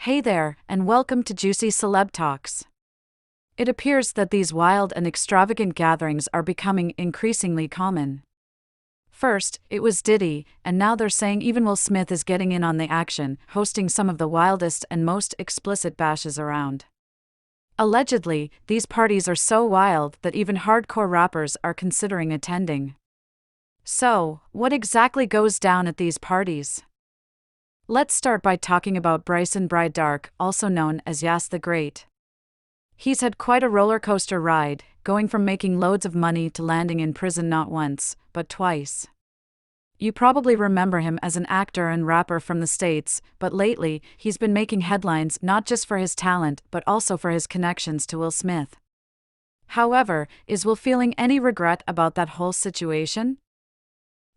Hey there, and welcome to Juicy Celeb Talks. It appears that these wild and extravagant gatherings are becoming increasingly common. First, it was Diddy, and now they're saying even Will Smith is getting in on the action, hosting some of the wildest and most explicit bashes around. Allegedly, these parties are so wild that even hardcore rappers are considering attending. So, what exactly goes down at these parties? Let's start by talking about Bryson Bride Dark, also known as Yas the Great. He's had quite a roller coaster ride, going from making loads of money to landing in prison not once, but twice. You probably remember him as an actor and rapper from the States, but lately, he's been making headlines not just for his talent but also for his connections to Will Smith. However, is Will feeling any regret about that whole situation?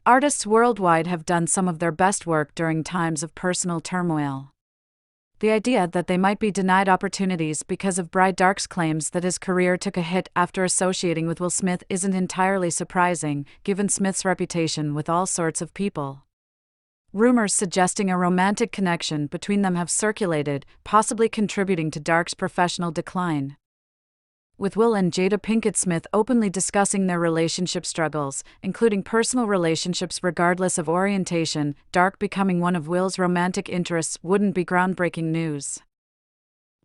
Artists worldwide have done some of their best work during times of personal turmoil. The idea that they might be denied opportunities because of Bride Dark's claims that his career took a hit after associating with Will Smith isn't entirely surprising, given Smith's reputation with all sorts of people. Rumors suggesting a romantic connection between them have circulated, possibly contributing to Dark's professional decline. With Will and Jada Pinkett Smith openly discussing their relationship struggles, including personal relationships regardless of orientation, Dark becoming one of Will's romantic interests wouldn't be groundbreaking news.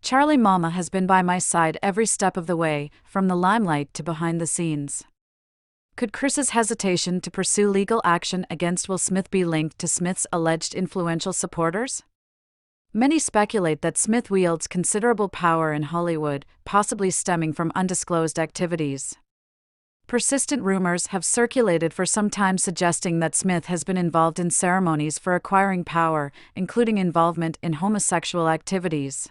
Charlie Mama has been by my side every step of the way, from the limelight to behind the scenes. Could Chris's hesitation to pursue legal action against Will Smith be linked to Smith's alleged influential supporters? Many speculate that Smith wields considerable power in Hollywood, possibly stemming from undisclosed activities. Persistent rumors have circulated for some time suggesting that Smith has been involved in ceremonies for acquiring power, including involvement in homosexual activities.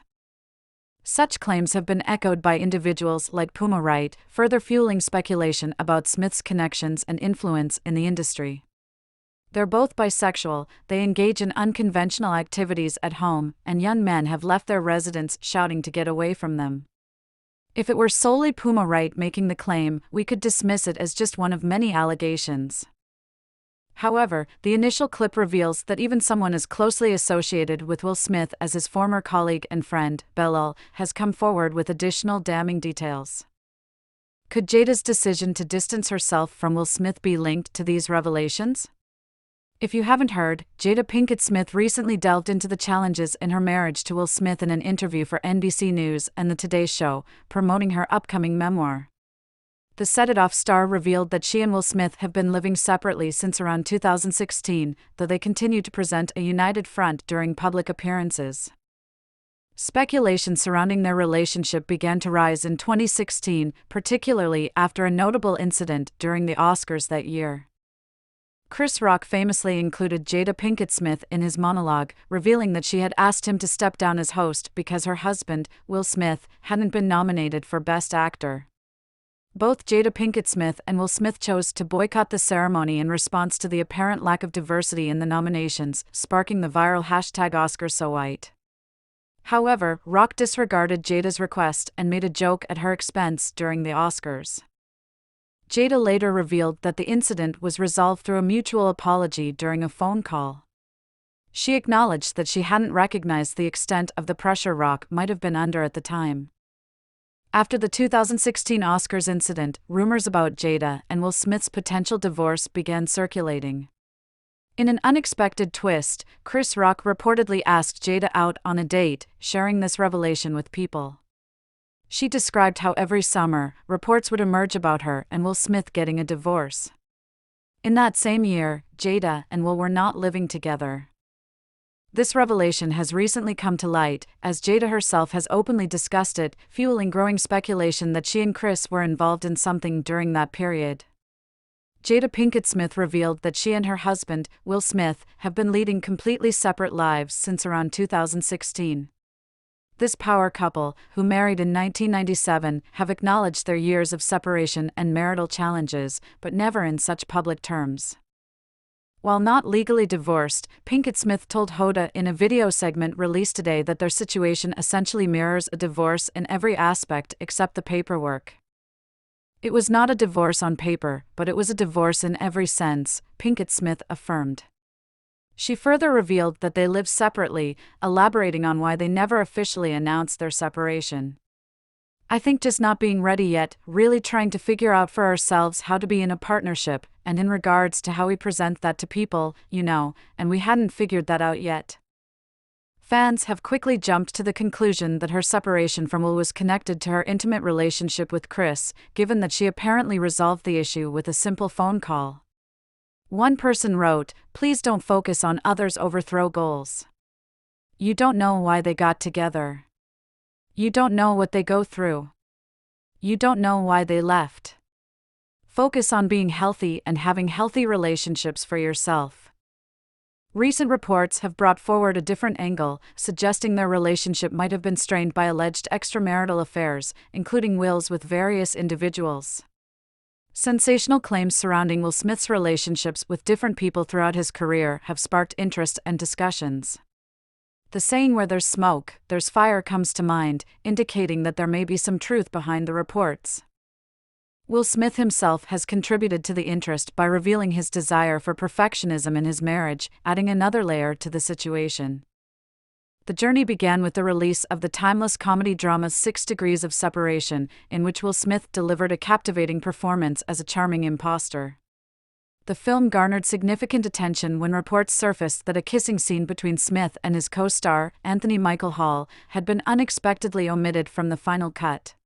Such claims have been echoed by individuals like Puma Wright, further fueling speculation about Smith's connections and influence in the industry. They're both bisexual, they engage in unconventional activities at home, and young men have left their residence shouting to get away from them. If it were solely Puma Wright making the claim, we could dismiss it as just one of many allegations. However, the initial clip reveals that even someone as closely associated with Will Smith as his former colleague and friend, Belal, has come forward with additional damning details. Could Jada's decision to distance herself from Will Smith be linked to these revelations? If you haven't heard, Jada Pinkett Smith recently delved into the challenges in her marriage to Will Smith in an interview for NBC News and The Today Show, promoting her upcoming memoir. The Set It Off star revealed that she and Will Smith have been living separately since around 2016, though they continue to present a united front during public appearances. Speculation surrounding their relationship began to rise in 2016, particularly after a notable incident during the Oscars that year. Chris Rock famously included Jada Pinkett Smith in his monologue, revealing that she had asked him to step down as host because her husband, Will Smith, hadn't been nominated for Best Actor. Both Jada Pinkett Smith and Will Smith chose to boycott the ceremony in response to the apparent lack of diversity in the nominations, sparking the viral #OscarsSoWhite. However, Rock disregarded Jada's request and made a joke at her expense during the Oscars. Jada later revealed that the incident was resolved through a mutual apology during a phone call. She acknowledged that she hadn't recognized the extent of the pressure Rock might have been under at the time. After the 2016 Oscars incident, rumors about Jada and Will Smith's potential divorce began circulating. In an unexpected twist, Chris Rock reportedly asked Jada out on a date, sharing this revelation with People. She described how every summer, reports would emerge about her and Will Smith getting a divorce. In that same year, Jada and Will were not living together. This revelation has recently come to light, as Jada herself has openly discussed it, fueling growing speculation that she and Chris were involved in something during that period. Jada Pinkett Smith revealed that she and her husband, Will Smith, have been leading completely separate lives since around 2016. This power couple, who married in 1997, have acknowledged their years of separation and marital challenges, but never in such public terms. While not legally divorced, Pinkett Smith told Hoda in a video segment released today that their situation essentially mirrors a divorce in every aspect except the paperwork. It was not a divorce on paper, but it was a divorce in every sense, Pinkett Smith affirmed. She further revealed that they live separately, elaborating on why they never officially announced their separation. "I think just not being ready yet, really trying to figure out for ourselves how to be in a partnership, and in regards to how we present that to people, and we hadn't figured that out yet." Fans have quickly jumped to the conclusion that her separation from Will was connected to her intimate relationship with Chris, given that she apparently resolved the issue with a simple phone call. One person wrote, "Please don't focus on others' overthrow goals. You don't know why they got together. You don't know what they go through. You don't know why they left. Focus on being healthy and having healthy relationships for yourself." Recent reports have brought forward a different angle, suggesting their relationship might have been strained by alleged extramarital affairs, including Will's with various individuals. Sensational claims surrounding Will Smith's relationships with different people throughout his career have sparked interest and discussions. The saying "where there's smoke, there's fire" comes to mind, indicating that there may be some truth behind the reports. Will Smith himself has contributed to the interest by revealing his desire for perfectionism in his marriage, adding another layer to the situation. The journey began with the release of the timeless comedy drama 6 Degrees of Separation, in which Will Smith delivered a captivating performance as a charming imposter. The film garnered significant attention when reports surfaced that a kissing scene between Smith and his co-star, Anthony Michael Hall, had been unexpectedly omitted from the final cut.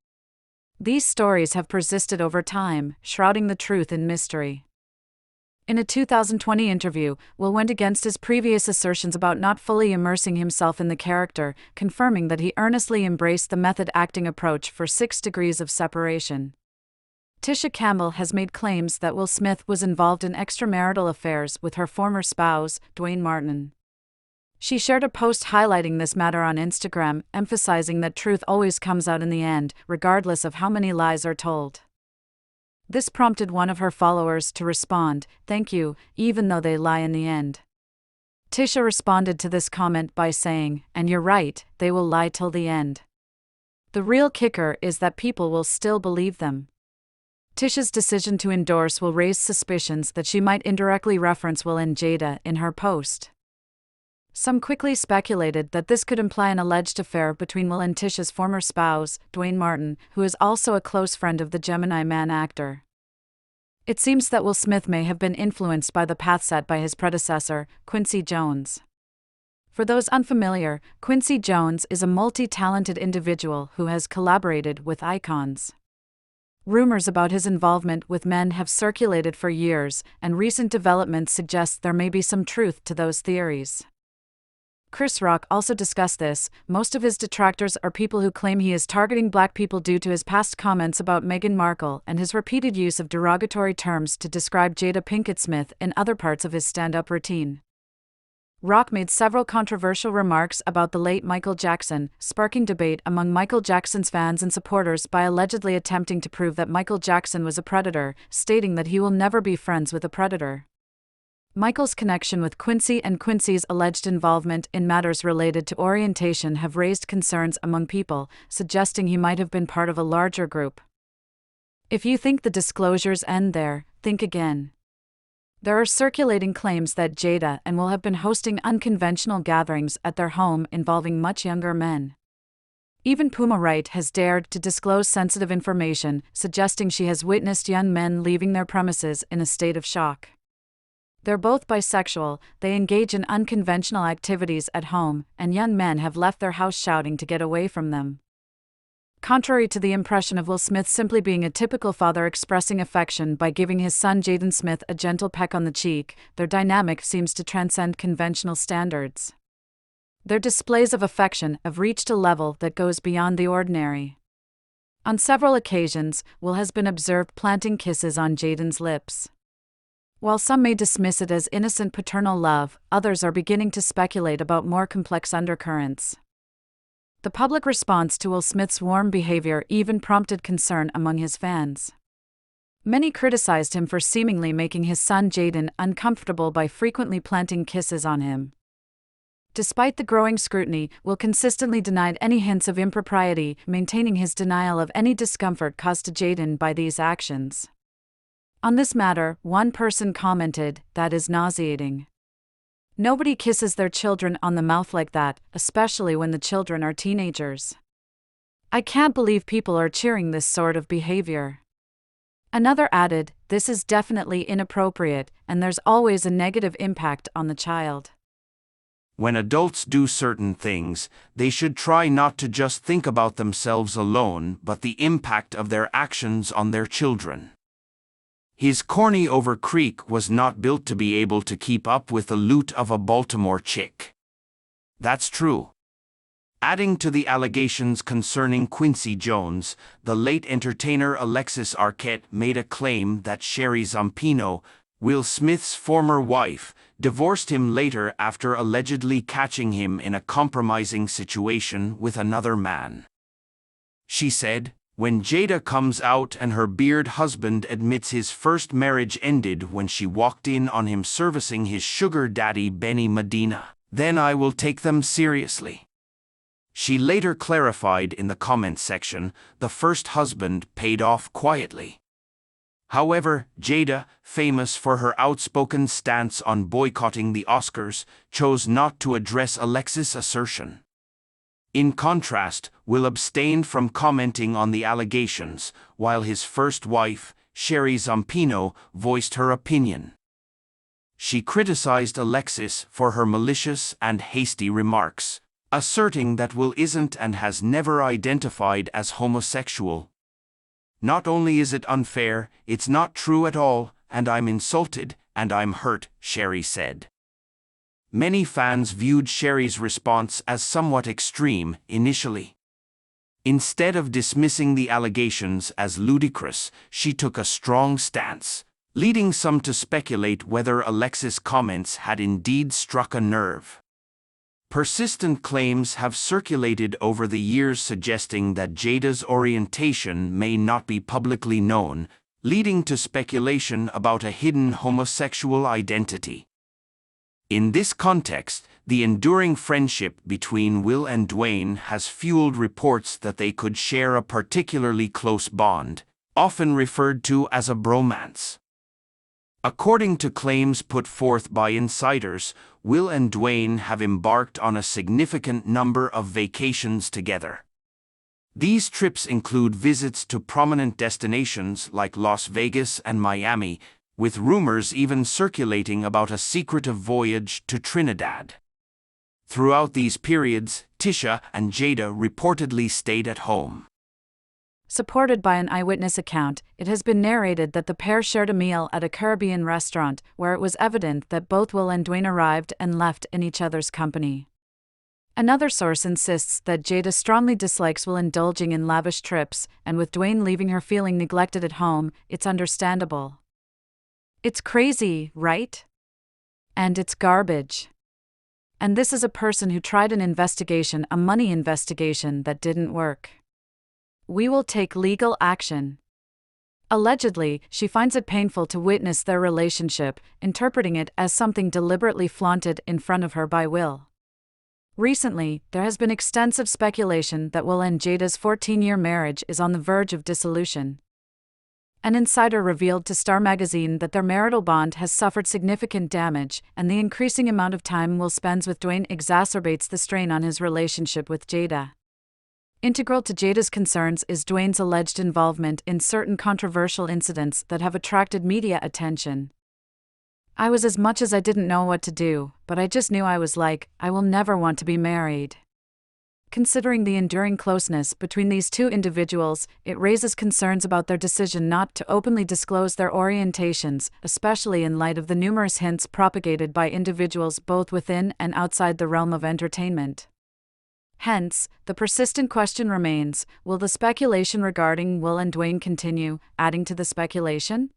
These stories have persisted over time, shrouding the truth in mystery. In a 2020 interview, Will went against his previous assertions about not fully immersing himself in the character, confirming that he earnestly embraced the method acting approach for 6 Degrees of Separation. Tisha Campbell has made claims that Will Smith was involved in extramarital affairs with her former spouse, Dwayne Martin. She shared a post highlighting this matter on Instagram, emphasizing that truth always comes out in the end, regardless of how many lies are told. This prompted one of her followers to respond, "Thank you, even though they lie in the end." Tisha responded to this comment by saying, "And you're right, they will lie till the end. The real kicker is that people will still believe them." Tisha's decision to endorse Will raised suspicions that she might indirectly reference Will and Jada in her post. Some quickly speculated that this could imply an alleged affair between Will and Tisha's former spouse, Dwayne Martin, who is also a close friend of the Gemini Man actor. It seems that Will Smith may have been influenced by the path set by his predecessor, Quincy Jones. For those unfamiliar, Quincy Jones is a multi-talented individual who has collaborated with icons. Rumors about his involvement with men have circulated for years, and recent developments suggest there may be some truth to those theories. Chris Rock also discussed this. Most of his detractors are people who claim he is targeting black people due to his past comments about Meghan Markle and his repeated use of derogatory terms to describe Jada Pinkett Smith in other parts of his stand-up routine. Rock made several controversial remarks about the late Michael Jackson, sparking debate among Michael Jackson's fans and supporters by allegedly attempting to prove that Michael Jackson was a predator, stating that he will never be friends with a predator. Michael's connection with Quincy and Quincy's alleged involvement in matters related to orientation have raised concerns among people, suggesting he might have been part of a larger group. If you think the disclosures end there, think again. There are circulating claims that Jada and Will have been hosting unconventional gatherings at their home involving much younger men. Even Puma Wright has dared to disclose sensitive information, suggesting she has witnessed young men leaving their premises in a state of shock. They're both bisexual, they engage in unconventional activities at home, and young men have left their house shouting to get away from them. Contrary to the impression of Will Smith simply being a typical father expressing affection by giving his son Jaden Smith a gentle peck on the cheek, their dynamic seems to transcend conventional standards. Their displays of affection have reached a level that goes beyond the ordinary. On several occasions, Will has been observed planting kisses on Jaden's lips. While some may dismiss it as innocent paternal love, others are beginning to speculate about more complex undercurrents. The public response to Will Smith's warm behavior even prompted concern among his fans. Many criticized him for seemingly making his son Jaden uncomfortable by frequently planting kisses on him. Despite the growing scrutiny, Will consistently denied any hints of impropriety, maintaining his denial of any discomfort caused to Jaden by these actions. On this matter, one person commented, "That is nauseating." Nobody kisses their children on the mouth like that, especially when the children are teenagers. I can't believe people are cheering this sort of behavior. Another added, this is definitely inappropriate, and there's always a negative impact on the child. When adults do certain things, they should try not to just think about themselves alone, but the impact of their actions on their children. His corny over creek was not built to be able to keep up with the loot of a Baltimore chick. That's true. Adding to the allegations concerning Quincy Jones, the late entertainer Alexis Arquette made a claim that Sherry Zampino, Will Smith's former wife, divorced him later after allegedly catching him in a compromising situation with another man. She said, when Jada comes out and her beard husband admits his first marriage ended when she walked in on him servicing his sugar daddy Benny Medina, then I will take them seriously. She later clarified in the comments section, the first husband paid off quietly. However, Jada, famous for her outspoken stance on boycotting the Oscars, chose not to address Alexis' assertion. In contrast, Will abstained from commenting on the allegations, while his first wife, Sherry Zampino, voiced her opinion. She criticized Alexis for her malicious and hasty remarks, asserting that Will isn't and has never identified as homosexual. Not only is it unfair, it's not true at all, and I'm insulted, and I'm hurt, Sherry said. Many fans viewed Sherry's response as somewhat extreme initially. Instead of dismissing the allegations as ludicrous, she took a strong stance, leading some to speculate whether Alexis' comments had indeed struck a nerve. Persistent claims have circulated over the years suggesting that Jada's orientation may not be publicly known, leading to speculation about a hidden homosexual identity. In this context, the enduring friendship between Will and Dwayne has fueled reports that they could share a particularly close bond, often referred to as a bromance. According to claims put forth by insiders, Will and Dwayne have embarked on a significant number of vacations together. These trips include visits to prominent destinations like Las Vegas and Miami, with rumors even circulating about a secretive voyage to Trinidad. Throughout these periods, Tisha and Jada reportedly stayed at home. Supported by an eyewitness account, it has been narrated that the pair shared a meal at a Caribbean restaurant, where it was evident that both Will and Dwayne arrived and left in each other's company. Another source insists that Jada strongly dislikes Will indulging in lavish trips, and with Dwayne leaving her feeling neglected at home, it's understandable. It's crazy, right? And it's garbage. And this is a person who tried an investigation, a money investigation that didn't work. We will take legal action. Allegedly, she finds it painful to witness their relationship, interpreting it as something deliberately flaunted in front of her by Will. Recently, there has been extensive speculation that Will and Jada's 14-year marriage is on the verge of dissolution. An insider revealed to Star magazine that their marital bond has suffered significant damage, and the increasing amount of time Will spends with Dwayne exacerbates the strain on his relationship with Jada. Integral to Jada's concerns is Dwayne's alleged involvement in certain controversial incidents that have attracted media attention. I was as much as I didn't know what to do, but I just knew I was like, I will never want to be married. Considering the enduring closeness between these two individuals, it raises concerns about their decision not to openly disclose their orientations, especially in light of the numerous hints propagated by individuals both within and outside the realm of entertainment. Hence, the persistent question remains, will the speculation regarding Will and Dwayne continue, adding to the speculation?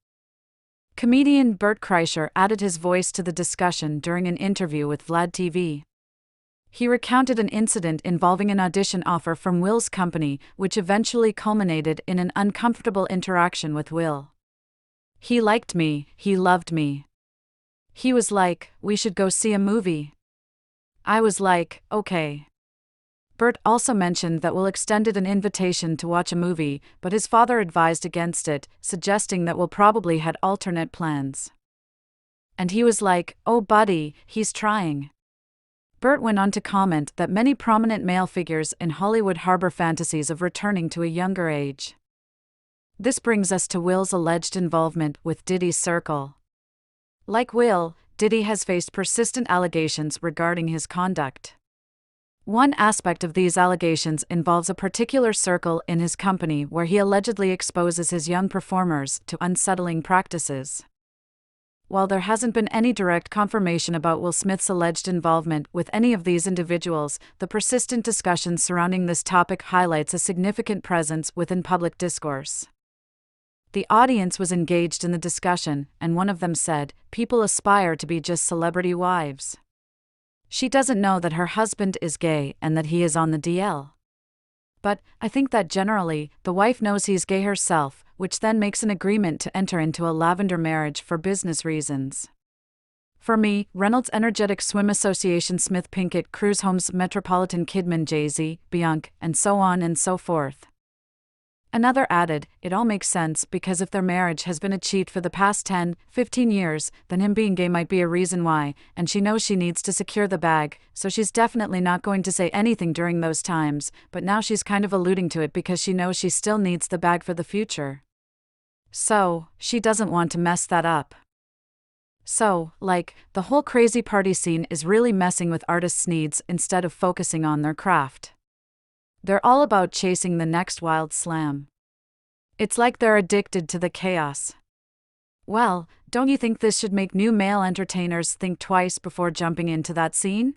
Comedian Bert Kreischer added his voice to the discussion during an interview with Vlad TV. He recounted an incident involving an audition offer from Will's company, which eventually culminated in an uncomfortable interaction with Will. He liked me, he loved me. He was like, we should go see a movie. I was like, okay. Bert also mentioned that Will extended an invitation to watch a movie, but his father advised against it, suggesting that Will probably had alternate plans. And he was like, "Oh buddy, he's trying." Bert went on to comment that many prominent male figures in Hollywood harbor fantasies of returning to a younger age. This brings us to Will's alleged involvement with Diddy's circle. Like Will, Diddy has faced persistent allegations regarding his conduct. One aspect of these allegations involves a particular circle in his company where he allegedly exposes his young performers to unsettling practices. While there hasn't been any direct confirmation about Will Smith's alleged involvement with any of these individuals, the persistent discussion surrounding this topic highlights a significant presence within public discourse. The audience was engaged in the discussion, and one of them said, "People aspire to be just celebrity wives. She doesn't know that her husband is gay and that he is on the DL. But I think that generally, the wife knows he's gay herself, which then makes an agreement to enter into a lavender marriage for business reasons." For me, Reynolds Energetic Swim Association, Smith Pinkett, Cruise Homes, Metropolitan Kidman, Jay-Z, Bianca, and so on and so forth. Another added, "It all makes sense because if their marriage has been achieved for the past 10, 15 years, then him being gay might be a reason why, and she knows she needs to secure the bag, so she's definitely not going to say anything during those times, but now she's kind of alluding to it because she knows she still needs the bag for the future. So, she doesn't want to mess that up." So, the whole crazy party scene is really messing with artists' needs instead of focusing on their craft. They're all about chasing the next wild slam. It's like they're addicted to the chaos. Well, don't you think this should make new male entertainers think twice before jumping into that scene?